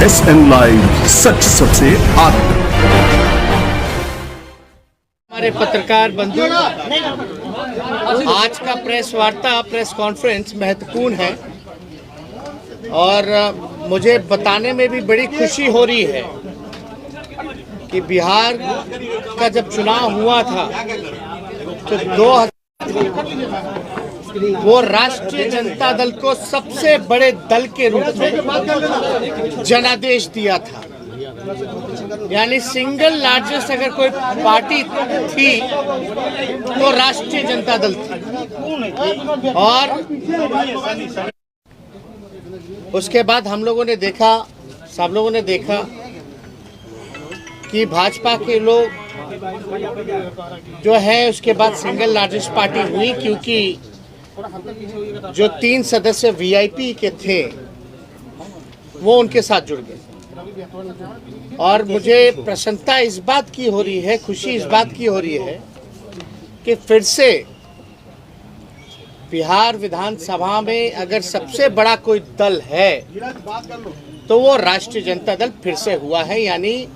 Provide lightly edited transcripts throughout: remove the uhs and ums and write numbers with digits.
SN live, सच सबसे आगे। हमारे पत्रकार बंधु, आज का प्रेस वार्ता, प्रेस कॉन्फ्रेंस महत्वपूर्ण है और मुझे बताने में भी बड़ी खुशी हो रही है कि बिहार का जब चुनाव हुआ था तो वो राष्ट्रीय जनता दल को सबसे बड़े दल के रूप में जनादेश दिया था। यानी सिंगल लार्जेस्ट अगर कोई पार्टी थी तो राष्ट्रीय जनता दल थी। और उसके बाद हम लोगों ने देखा, सब लोगों ने देखा कि भाजपा के लोग जो है उसके बाद सिंगल लार्जेस्ट पार्टी हुई, क्योंकि जो 3 सदस्य वीआईपी के थे वो उनके साथ जुड़ गए। और मुझे प्रसन्नता इस बात की हो रही है, खुशी इस बात की हो रही है कि फिर से बिहार विधानसभा में अगर सबसे बड़ा कोई दल है तो वो राष्ट्रीय जनता दल फिर से हुआ है। यानी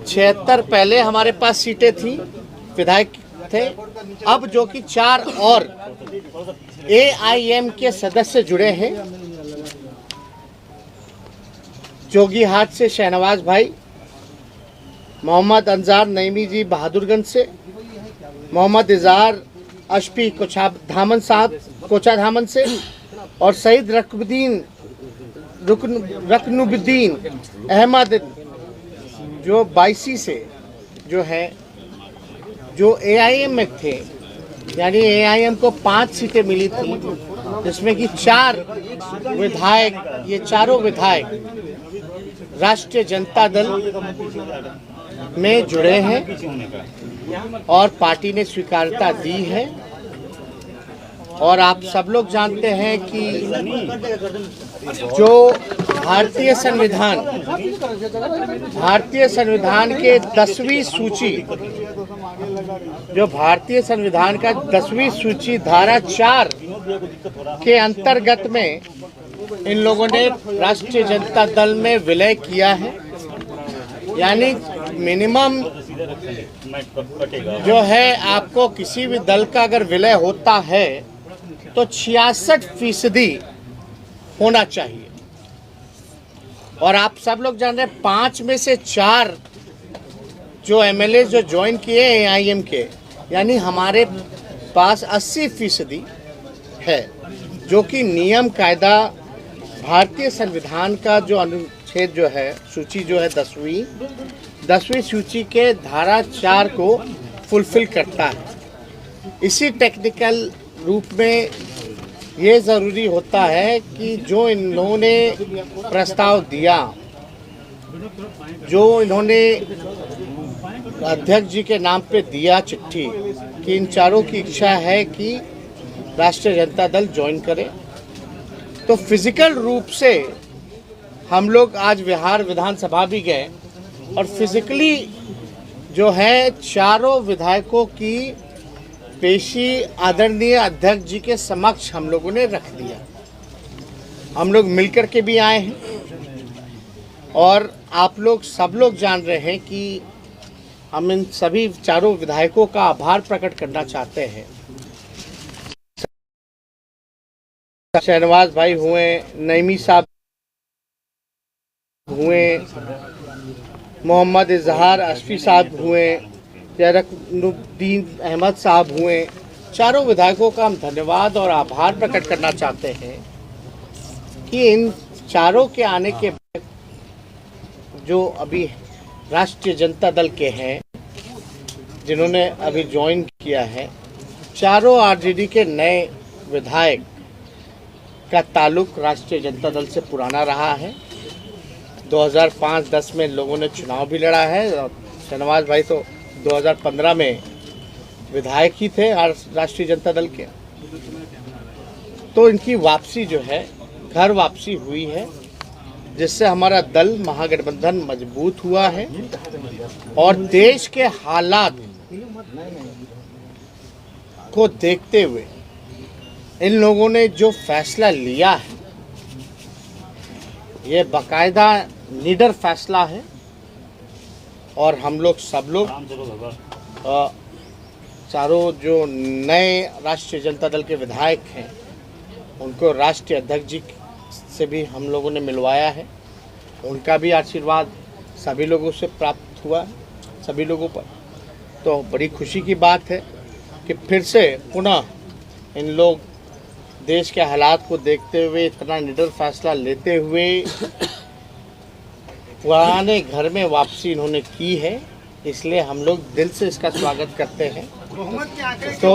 76 पहले हमारे पास सीटें थी, विधायक थे, अब जो कि 4 और AIM के सदस्य जुड़े हैं। जोगीहाट से शहनवाज भाई, मोहम्मद अंजार नईमी जी बहादुरगंज से, मोहम्मद इजहार अशफी कोचाधामन साहब कोचाधामन से, और सईद रकनुद्दीन अहमद जो 22 से जो है, जो AIM में थे। यानी AIM को 5 सीटें मिली थी, जिसमें कि 4 विधायक, ये चारों विधायक राष्ट्रीय जनता दल में जुड़े हैं और पार्टी ने स्वीकार्यता दी है। और आप सब लोग जानते हैं कि जो भारतीय संविधान के 10वीं सूची, जो भारतीय संविधान का 10वीं सूची धारा 4 के अंतर्गत में इन लोगों ने राष्ट्रीय जनता दल में विलय किया है। यानी मिनिमम जो है, आपको किसी भी दल का अगर विलय होता है तो 66% होना चाहिए। और आप सब लोग जान रहे हैं 5 में से 4 जो MLA जो ज्वाइन किए AIM के, यानी हमारे पास 80% है, जो कि नियम कायदा भारतीय संविधान का जो अनुच्छेद जो है, सूची जो है 10वीं सूची के धारा 4 को फुलफिल करता है। इसी टेक्निकल रूप में ये ज़रूरी होता है कि जो इन लोगों ने प्रस्ताव दिया, जो इन्होंने अध्यक्ष जी के नाम पे दिया चिट्ठी, कि इन चारों की इच्छा है कि राष्ट्रीय जनता दल ज्वाइन करे, तो फिजिकल रूप से हम लोग आज बिहार विधानसभा भी गए और फिजिकली जो है चारों विधायकों की पेशी आदरणीय अध्यक्ष जी के समक्ष हम लोगों ने रख दिया। हम लोग मिलकर के भी आए हैं और आप लोग सब लोग जान रहे हैं कि हम इन सभी चारों विधायकों का आभार प्रकट करना चाहते हैं। शहनवाज भाई हुए, नईमी साहब हुए, मोहम्मद इजहार अशफी साहब हुए, रकनुद्दीन अहमद साहब हुए, चारों विधायकों का हम धन्यवाद और आभार प्रकट करना चाहते हैं कि इन चारों के आने के बाद जो अभी राष्ट्रीय जनता दल के हैं, जिन्होंने अभी ज्वाइन किया है, चारों RJD के नए विधायक का ताल्लुक राष्ट्रीय जनता दल से पुराना रहा है। 2005-10 में लोगों ने चुनाव भी लड़ा है और शहनवाज भाई तो 2015 में विधायक ही थे राष्ट्रीय जनता दल के। तो इनकी वापसी जो है, घर वापसी हुई है, जिससे हमारा दल महागठबंधन मजबूत हुआ है। और देश के हालात को देखते हुए इन लोगों ने जो फैसला लिया है, ये बाकायदा लीडर फैसला है और हम लोग सब लोग चारों जो नए राष्ट्रीय जनता दल के विधायक हैं उनको राष्ट्रीय अध्यक्ष जी से भी हम लोगों ने मिलवाया है। उनका भी आशीर्वाद सभी लोगों से प्राप्त हुआ है, सभी लोगों पर। तो बड़ी खुशी की बात है कि फिर से पुनः इन लोग देश के हालात को देखते हुए इतना निडर फैसला लेते हुए पुराने घर में वापसी इन्होंने की है, इसलिए हम लोग दिल से इसका स्वागत करते हैं। तो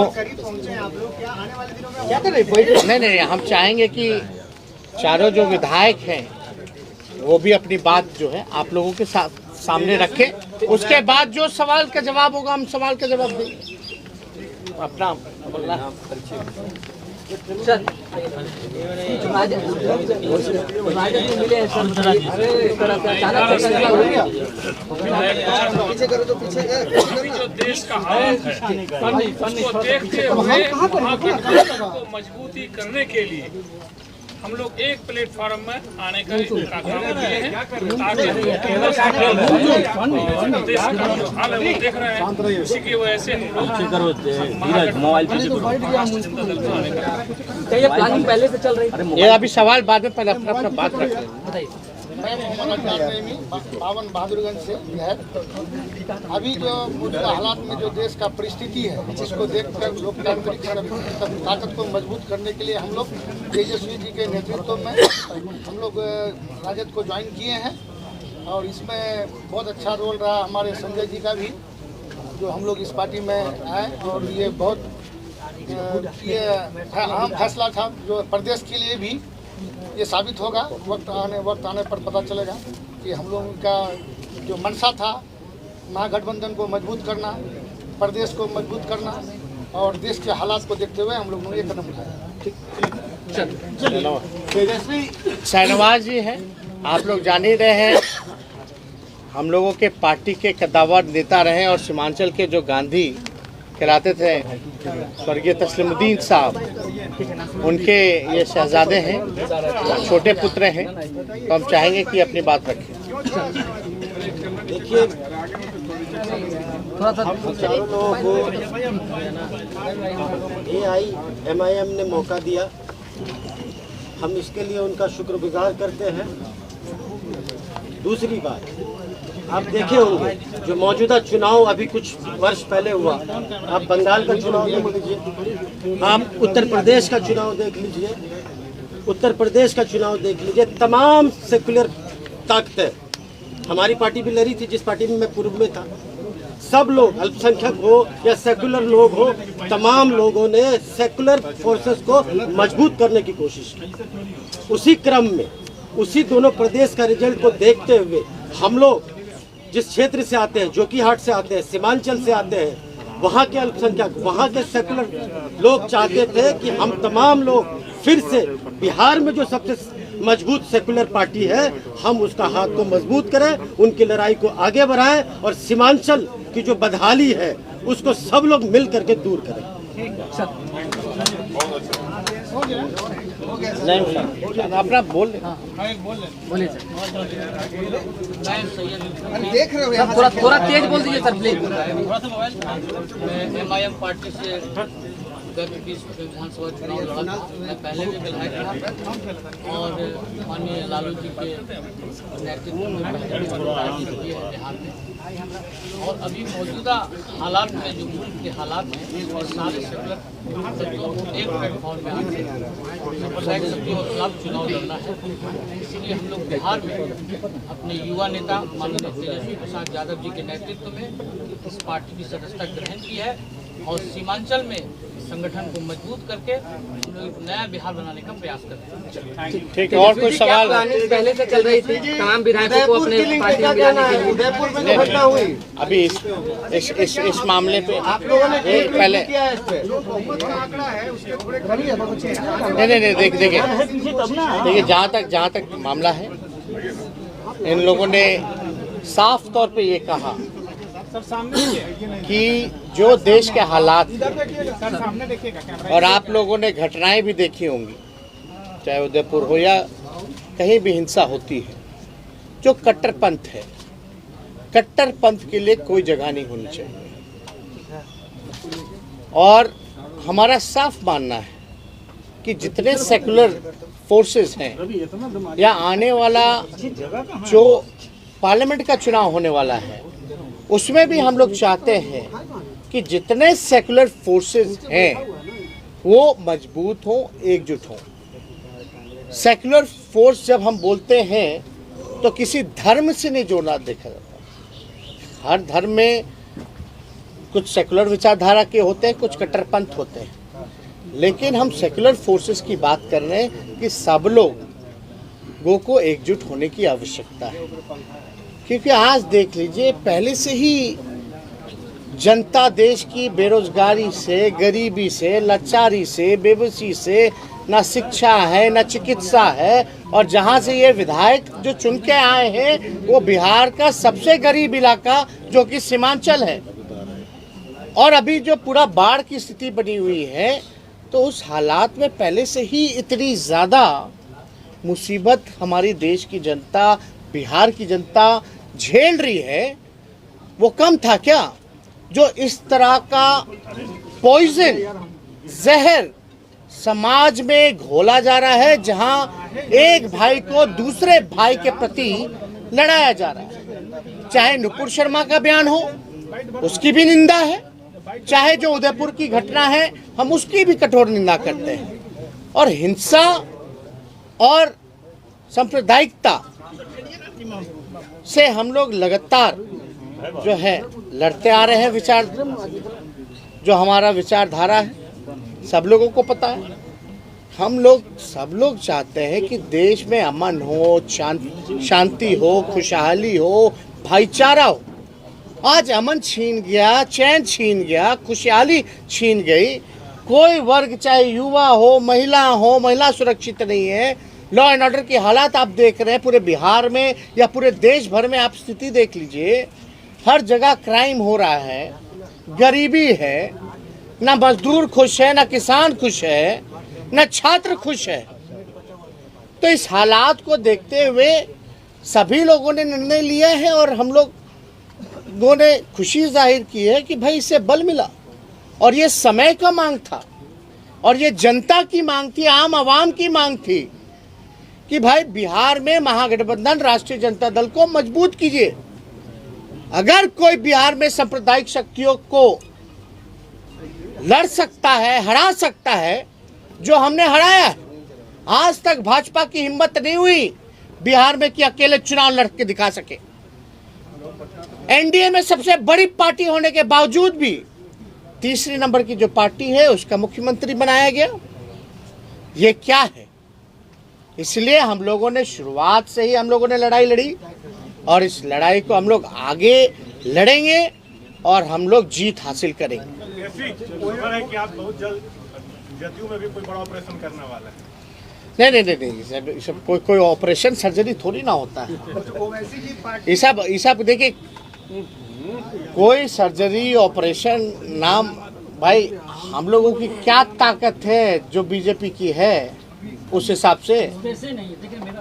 क्या करें? नहीं, हम चाहेंगे कि चारों जो विधायक हैं वो भी अपनी बात जो है आप लोगों के सामने रखें। उसके बाद जो सवाल का जवाब होगा हम सवाल का जवाब देंगे। अपना सर जो देश का हालत है उसको देखते हुए को मजबूती करने के लिए हम लोग एक प्लेटफॉर्म में आने का काम किए हैं ताकि देश का जो हाल है वो देख रहे हैं। इसी की वजह से प्लानिंग पहले से चल रही है। ये अभी सवाल बाद में, पहले अपना बात रखें। मैं मोहम्मद अख्तर रेमी पावन बहादुरगंज से है। अभी जो मौजूदा हालात में जो देश का परिस्थिति है जिसको देखकर लोकतांत्रिक ताकत को मजबूत करने के लिए हम लोग तेजस्वी जी के नेतृत्व में हम लोग राजद को ज्वाइन किए हैं और इसमें बहुत अच्छा रोल रहा हमारे संजय जी का भी, जो हम लोग इस पार्टी में आए और ये बहुत ये अहम फैसला था जो प्रदेश के लिए भी ये साबित होगा। वक्त आने पर पता चलेगा कि हम लोगों का जो मंशा था महागठबंधन को मजबूत करना, प्रदेश को मजबूत करना और देश के हालात को देखते हुए हम लोगों ने ये कदम उठाया। शाहनवाज जी हैं, आप लोग जान ही रहे हैं, हम लोगों के पार्टी के कद्दावर नेता रहे और सीमांचल के जो गांधी कहलाते थे स्वर्गीय तस्लीमुद्दीन साहब, उनके ये शहजादे हैं, छोटे पुत्र हैं। तो हम चाहेंगे कि अपनी बात रखें। देखिए चारों लोगों को AIMIM ने मौका दिया, हम इसके लिए उनका शुक्रगुजार करते हैं। दूसरी बात, आप देखे होंगे जो मौजूदा चुनाव अभी कुछ वर्ष पहले हुआ, आप बंगाल का चुनाव देख लीजिए, आप उत्तर प्रदेश का चुनाव देख लीजिए, उत्तर प्रदेश का चुनाव देख लीजिए। तमाम सेकुलर ताकतें, हमारी पार्टी भी लड़ी थी जिस पार्टी में मैं पूर्व में था, सब लोग अल्पसंख्यक हो या सेकुलर लोग हो, तमाम लोगों ने सेकुलर फोर्सेस को मजबूत करने की कोशिश की। उसी क्रम में उसी दोनों प्रदेश का रिजल्ट को देखते हुए हम लोग जिस क्षेत्र से आते हैं, जोकीहाट से आते हैं, सीमांचल से आते हैं, वहाँ के अल्पसंख्यक, वहाँ के सेकुलर लोग चाहते थे कि हम तमाम लोग फिर से बिहार में जो सबसे मजबूत सेकुलर पार्टी है हम उसका हाथ को मजबूत करें, उनकी लड़ाई को आगे बढ़ाएं और सीमांचल की जो बदहाली है उसको सब लोग मिल करके दूर करें। अपना बोल बोलिए सर, थोड़ा तेज बोल दीजिए सर प्लीज। MIM पार्टी से गत 20 विधानसभा चुनाव लड़ा, मैं पहले भी विधायक था और माननीय लालू जी के नेतृत्व में पहले भी राजनीति की है बिहार में। और अभी मौजूदा हालात में जो मुल्क के हालात हैं और सारे सेकुलर एक प्लेटफॉर्म में आके सांप्रदायिक शक्तियों के खिलाफ चुनाव लड़ना है। इसलिए हम लोग बिहार में अपने युवा नेता माननीय तेजस्वी प्रसाद यादव जी के नेतृत्व में इस पार्टी की सदस्यता ग्रहण की है और सीमांचल में संगठन को मजबूत करके हम लोग नया बिहार बनाने का प्रयास करते हैं। ठीक है, और कोई सवाल? पहले से चल रही थी तमाम विधायकों को अपने पार्टी में मिलाने के लिए। उदयपुर में जो घटना हुई अभी इस मामले पे आप लोगों ने पहले नहीं देखिए जहाँ तक मामला है, इन लोगों ने साफ तौर पे ये कहा कि जो देश के हालात और आप लोगों ने घटनाएं भी देखी होंगी, चाहे उदयपुर हो या कहीं भी हिंसा होती है, जो कट्टरपंथ है, कट्टरपंथ के लिए कोई जगह नहीं होनी चाहिए। और हमारा साफ मानना है कि जितने सेकुलर फोर्सेस हैं या आने वाला जो पार्लियामेंट का चुनाव होने वाला है, उसमें भी हम लोग चाहते हैं कि जितने सेकुलर फोर्सेस हैं वो मजबूत हों, एकजुट हों। सेकुलर फोर्स जब हम बोलते हैं तो किसी धर्म से नहीं जोड़ना देखा जाता। हर धर्म में कुछ सेकुलर विचारधारा के होते हैं, कुछ कट्टरपंथ होते हैं, लेकिन हम सेकुलर फोर्सेस की बात कर रहे हैं कि सब लोगों को एकजुट होने की आवश्यकता है। क्योंकि आज देख लीजिए, पहले से ही जनता देश की बेरोजगारी से, गरीबी से, लाचारी से, बेबसी से, ना शिक्षा है ना चिकित्सा है, और जहां से ये विधायक जो चुन के आए हैं वो बिहार का सबसे गरीब इलाका जो कि सीमांचल है, और अभी जो पूरा बाढ़ की स्थिति बनी हुई है, तो उस हालात में पहले से ही इतनी ज़्यादा मुसीबत हमारी देश की जनता, बिहार की जनता झेल रही है। वो कम था क्या जो इस तरह का पॉइजन, जहर समाज में घोला जा रहा है, जहां एक भाई को दूसरे भाई के प्रति लड़ाया जा रहा है। चाहे नुपुर शर्मा का बयान हो, उसकी भी निंदा है, चाहे जो उदयपुर की घटना है हम उसकी भी कठोर निंदा करते हैं। और हिंसा और सांप्रदायिकता से हम लोग लगातार जो है लड़ते आ रहे हैं। विचार जो हमारा विचारधारा है सब लोगों को पता है। हम लोग सब लोग चाहते हैं कि देश में अमन हो, शांति हो, खुशहाली हो, भाईचारा हो। आज अमन छीन गया, चैन छीन गया, खुशहाली छीन गई। कोई वर्ग, चाहे युवा हो, महिला सुरक्षित नहीं है। लॉ एंड ऑर्डर की हालात आप देख रहे हैं पूरे बिहार में या पूरे देश भर में। आप स्थिति देख लीजिए, हर जगह क्राइम हो रहा है, गरीबी है, ना मजदूर खुश है, ना किसान खुश है, ना छात्र खुश है। तो इस हालात को देखते हुए सभी लोगों ने निर्णय लिया है और हम लोगों ने खुशी जाहिर की है कि भाई इससे बल मिला। और ये समय का मांग था और ये जनता की मांग थी, आम आवाम की मांग थी कि भाई बिहार में महागठबंधन राष्ट्रीय जनता दल को मजबूत कीजिए। अगर कोई बिहार में सांप्रदायिक शक्तियों को लड़ सकता है, हरा सकता है, जो हमने हराया है। आज तक भाजपा की हिम्मत नहीं हुई बिहार में कि अकेले चुनाव लड़ के दिखा सके। एनडीए में सबसे बड़ी पार्टी होने के बावजूद भी तीसरी नंबर की जो पार्टी है उसका मुख्यमंत्री बनाया गया। ये क्या है? इसलिए हम लोगों ने शुरुआत से ही हम लोगों ने लड़ाई लड़ी और इस लड़ाई को हम लोग आगे लड़ेंगे और हम लोग जीत हासिल करेंगे। है कि आप बहुत जल्द जदयू में भी कोई बड़ा ऑपरेशन करने वाला है। नहीं, सब कोई ऑपरेशन सर्जरी थोड़ी ना होता है। ये सब देखिए, कोई सर्जरी ऑपरेशन नाम, भाई हम लोगों की क्या ताकत है जो बीजेपी की है उस हिसाब से।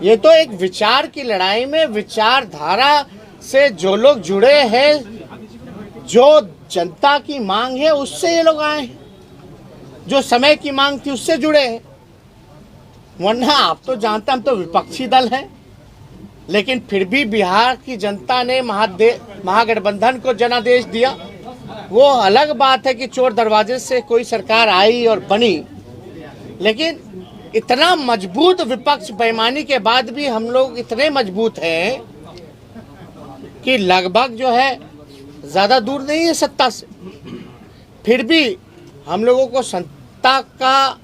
ये तो एक विचार की लड़ाई में विचारधारा से जो लोग जुड़े हैं, जो जनता की मांग है उससे ये लोग आए हैं, जो समय की मांग थी उससे जुड़े हैं। वरना आप तो जानते हैं हम तो विपक्षी दल हैं, लेकिन फिर भी बिहार की जनता ने महागठबंधन को जनादेश दिया। वो अलग बात है कि चोर दरवाजे से कोई सरकार आई और बनी, लेकिन इतना मजबूत विपक्ष बेईमानी के बाद भी हम लोग इतने मजबूत हैं कि लगभग जो है ज़्यादा दूर नहीं है सत्ता से। फिर भी हम लोगों को सत्ता का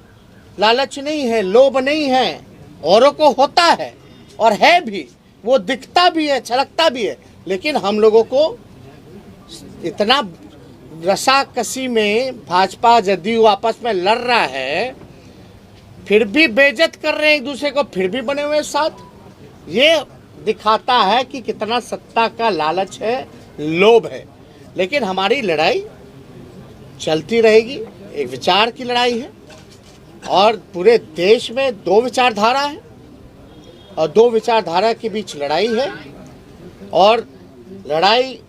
लालच नहीं है, लोभ नहीं है। औरों को होता है और है भी, वो दिखता भी है, छलकता भी है, लेकिन हम लोगों को इतना रसाकसी में भाजपा जदयू आपस में लड़ रहा है, फिर भी बेइज्जत कर रहे हैं एक दूसरे को, फिर भी बने हुए साथ। ये दिखाता है कि कितना सत्ता का लालच है, लोभ है। लेकिन हमारी लड़ाई चलती रहेगी। एक विचार की लड़ाई है और पूरे देश में दो विचारधारा है। और दो विचारधारा के बीच लड़ाई है, और लड़ाई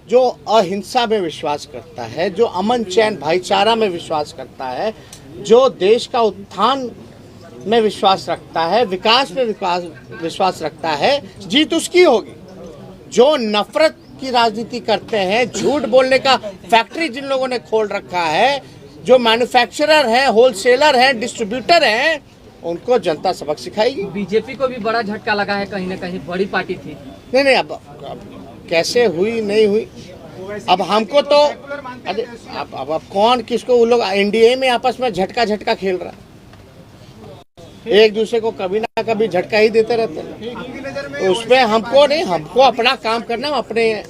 जो अहिंसा में विश्वास करता है, जो अमन चैन भाईचारा में विश्वास करता है, जो देश का उत्थान में विश्वास रखता है, विकास में विश्वास रखता है, जीत उसकी होगी। जो नफरत की राजनीति करते हैं, झूठ बोलने का फैक्ट्री जिन लोगों ने खोल रखा है, जो मैन्युफैक्चरर हैं, होलसेलर हैं, डिस्ट्रीब्यूटर हैं, उनको जनता सबक सिखाएगी। बीजेपी को भी बड़ा झटका लगा है, कहीं ना कहीं बड़ी पार्टी थी। नहीं, अब कैसे हुई नहीं हुई, अब हमको तो अरे अब कौन किसको, वो लोग एनडीए में आपस में झटका खेल रहा है, एक दूसरे को कभी ना कभी झटका ही देते रहते हैं। तो उसमें हमको नहीं, हमको अपना काम करना, अपने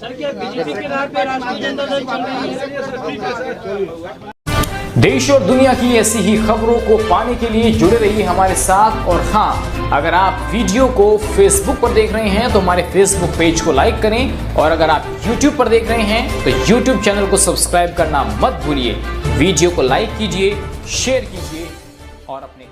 देश और दुनिया की ऐसी ही खबरों को पाने के लिए जुड़े रहिए हमारे साथ। और हाँ, अगर आप वीडियो को फेसबुक पर देख रहे हैं तो हमारे फेसबुक पेज को लाइक करें, और अगर आप यूट्यूब पर देख रहे हैं तो यूट्यूब चैनल को सब्सक्राइब करना मत भूलिए। वीडियो को लाइक कीजिए, शेयर कीजिए और अपने